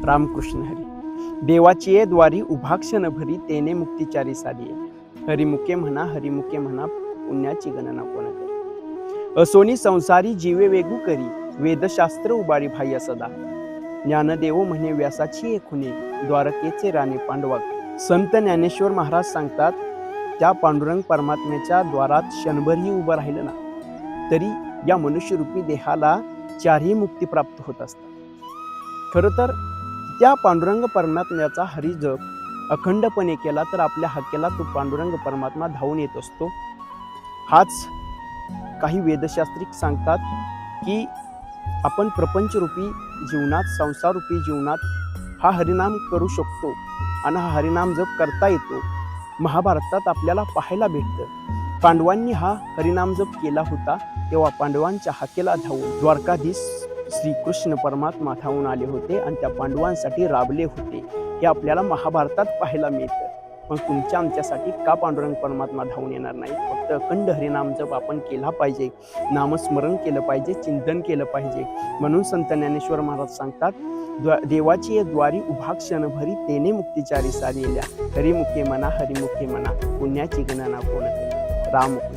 रामकृष्ण हरी. देवाची ये द्वारी उभा क्षण भरी, तेने मुक्तिचारी साधी. हरिमुखे म्हणा पुण्याची गणना कोण करी. असोनी संसारी जीवे वेगू करी, वेदशास्त्र उबारी भाई सदा. ज्ञानदेव म्हणे व्यासाची एक खुने, द्वारकेचे राणे पांडवा. संत ज्ञानेश्वर महाराज सांगतात, त्या पांडुरंग परमात्म्याच्या द्वारात क्षणभरही उभं राहिलं ना तरी या मनुष्यरूपी देहाला चारही मुक्ती प्राप्त होत असतात. खरं तर त्या पांडुरंग परमात्म्याचा हरिजप अखंडपणे केला तर आपल्या हाकेला तो पांडुरंग परमात्मा धावून येत असतो. हाच काही वेदशास्त्रिक सांगतात की आपण प्रपंचरूपी जीवनात, संसाररूपी जीवनात हा हरिनाम करू शकतो आणि हा हरिनाम जप करता येतो. महाभारतात आपल्याला पाहायला भेटतं, पांडवांनी हा हरिनाम जप केला होता तेव्हा पांडवांच्या हाकेला धावून द्वारकाधीश श्रीकृष्ण परमात्मा धावून आले होते आणि त्या पांडवांसाठी राबले होते. हे आपल्याला महाभारतात पाहायला मिळतं. मग तुमच्या आमच्यासाठी का पांडुरंग परमात्मा धावून येणार नाही? फक्त अखंड हरिनाम जप आपण केला पाहिजे, नामस्मरण केलं पाहिजे, चिंतन केलं पाहिजे. म्हणून संत ज्ञानेश्वर महाराज सांगतात, देवाची ये द्वारी उभा क्षण भरी, तेने मुक्तिचारी सारिल्या. हरिमुखे म्हणा पुण्याची गणना कोण करी. रामकृष्ण.